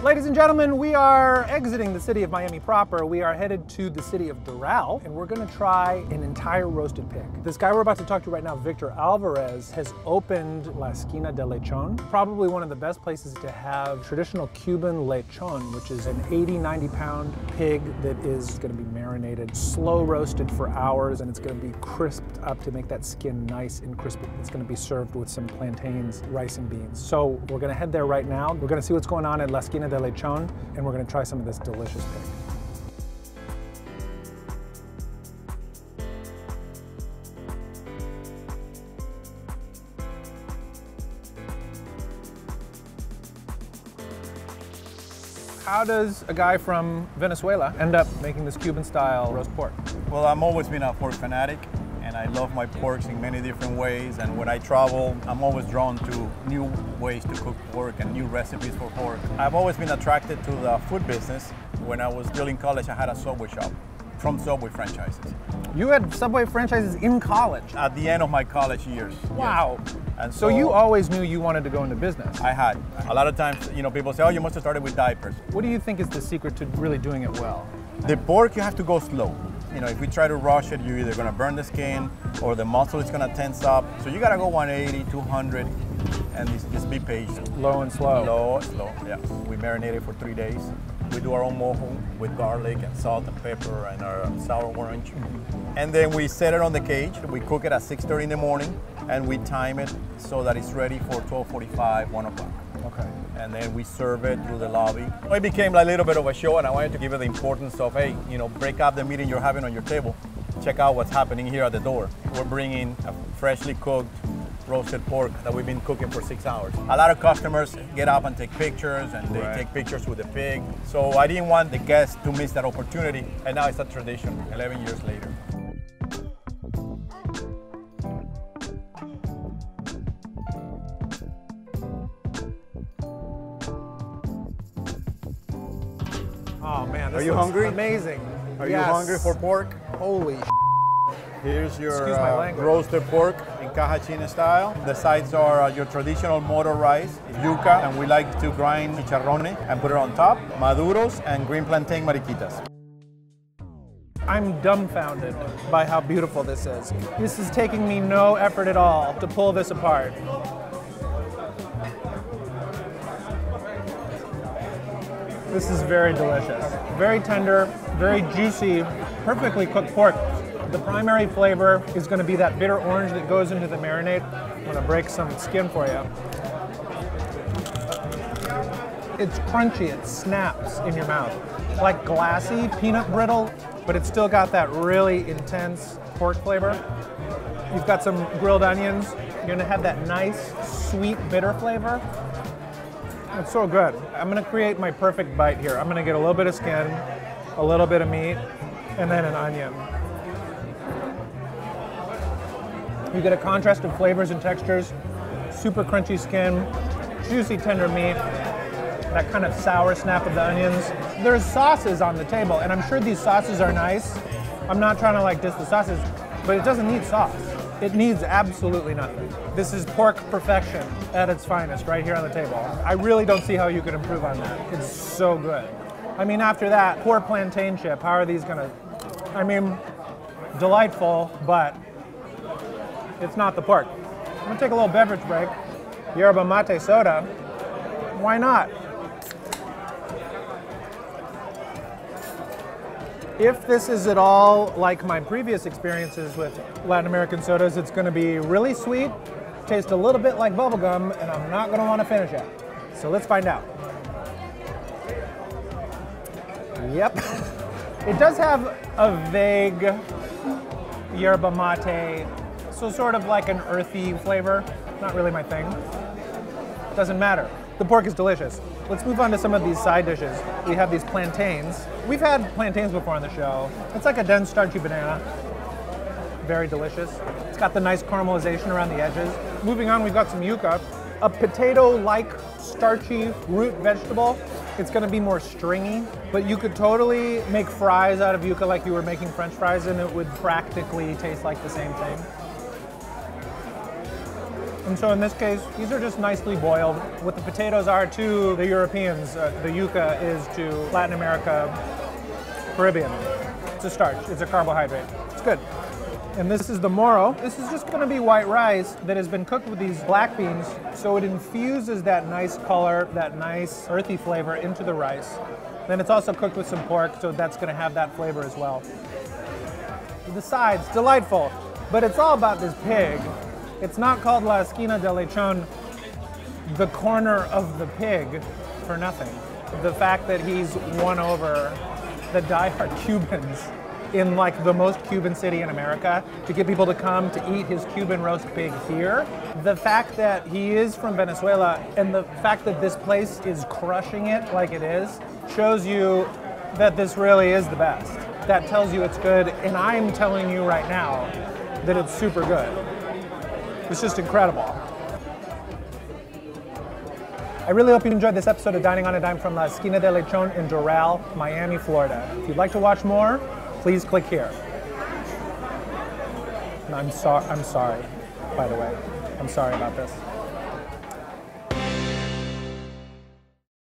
Ladies and gentlemen, we are exiting the city of Miami proper. We are headed to the city of Doral, and we're gonna try an entire roasted pig. This guy we're about to talk to right now, Victor Alvarez, has opened La Esquina Del Lechon, probably one of the best places to have traditional Cuban lechon, which is an 80, 90-pound pig that is gonna be marinated, slow roasted for hours, and it's gonna be crisped up to make that skin nice and crispy. It's gonna be served with some plantains, rice, and beans. So we're gonna head there right now. We're gonna see what's going on at La Esquina Del Lechon, and we're gonna try some of this delicious pig. How does a guy from Venezuela end up making this Cuban-style roast pork? Well, I've always been a pork fanatic, and I love my porks in many different ways. And when I travel, I'm always drawn to new ways to cook pork and new recipes for pork. I've always been attracted to the food business. When I was still in college, I had a Subway shop from Subway franchises. You had Subway franchises in college? At the end of my college years. Wow. Yes. And so you always knew you wanted to go into business? I had. A lot of times, people say, oh, you must have started with diapers. What do you think is the secret to really doing it well? The pork, you have to go slow. If we try to rush it, you're either gonna burn the skin or the muscle is gonna tense up. So you gotta go 180, 200, and just be patient. Low and slow. Low, slow, yeah. We marinate it for 3 days. We do our own mojo with garlic and salt and pepper and our sour orange. And then we set it on the cage. We cook it at 6:30 in the morning, and we time it so that it's ready for 12:45, 1 o'clock. Okay. And then we serve it through the lobby. It became a little bit of a show, and I wanted to give it the importance of, hey, break up the meeting you're having on your table. Check out what's happening here at the door. We're bringing a freshly cooked roasted pork that we've been cooking for 6 hours. A lot of customers get up and take pictures, and they take pictures with the pig. So I didn't want the guests to miss that opportunity, and now it's a tradition 11 years later. Oh man, this Are you hungry? Amazing. Are you hungry for pork? Holy Here's your language. roasted pork in caja china style. The sides are your traditional MORO rice, yuca, and we like to grind chicharrones and put it on top, maduros, and green plantain MARIQUITAS. I'm dumbfounded by how beautiful this is. This is taking me no effort at all to pull this apart. This is very delicious. Very tender, very juicy, perfectly cooked pork. The primary flavor is going to be that bitter orange that goes into the marinade. I'm going to break some skin for you. It's crunchy, it snaps in your mouth. Like glassy, peanut brittle, but it's still got that really intense pork flavor. You've got some grilled onions. You're going to have that nice, sweet, bitter flavor. It's so good. I'm gonna create my perfect bite here. I'm gonna get a little bit of skin, a little bit of meat, and then an onion. You get a contrast of flavors and textures, super crunchy skin, juicy tender meat, that kind of sour snap of the onions. There's sauces on the table, and I'm sure these sauces are nice. I'm not trying to diss the sauces, but it doesn't need sauce. It needs absolutely nothing. This is pork perfection at its finest right here on the table. I really don't see how you could improve on that. It's so good. I mean, after that, poor plantain chip, how are these gonna, delightful, but it's not the pork. I'm gonna take a little beverage break. Yerba mate soda, why not? If this is at all like my previous experiences with Latin American sodas, it's going to be really sweet, taste a little bit like bubblegum, and I'm not going to want to finish it. So let's find out. Yep. It does have a vague yerba mate, so sort of like an earthy flavor. Not really my thing. Doesn't matter. The pork is delicious. Let's move on to some of these side dishes. We have these plantains. We've had plantains before on the show. It's like a dense, starchy banana. Very delicious. It's got the nice caramelization around the edges. Moving on, we've got some yuca, a potato-like starchy root vegetable. It's gonna be more stringy, but you could totally make fries out of yuca like you were making French fries, and it would practically taste like the same thing. And so in this case, these are just nicely boiled. What the potatoes are to the Europeans, the yuca is to Latin America, Caribbean. It's a starch, it's a carbohydrate. It's good. And this is the moro. This is just gonna be white rice that has been cooked with these black beans, so it infuses that nice color, that nice earthy flavor into the rice. Then it's also cooked with some pork, so that's gonna have that flavor as well. The sides, delightful, but it's all about this pig. It's not called La Esquina Del Lechon, the corner of the pig, for nothing. The fact that he's won over the diehard Cubans in like the most Cuban city in America to get people to come to eat his Cuban roast pig here. The fact that he is from Venezuela and the fact that this place is crushing it like it is shows you that this really is the best. That tells you it's good, and I'm telling you right now that it's super good. It's just incredible. I really hope you enjoyed this episode of Dining on a Dime from La Esquina Del Lechon in Doral, Miami, Florida. If you'd like to watch more, please click here. I'm sorry, by the way. I'm sorry about this.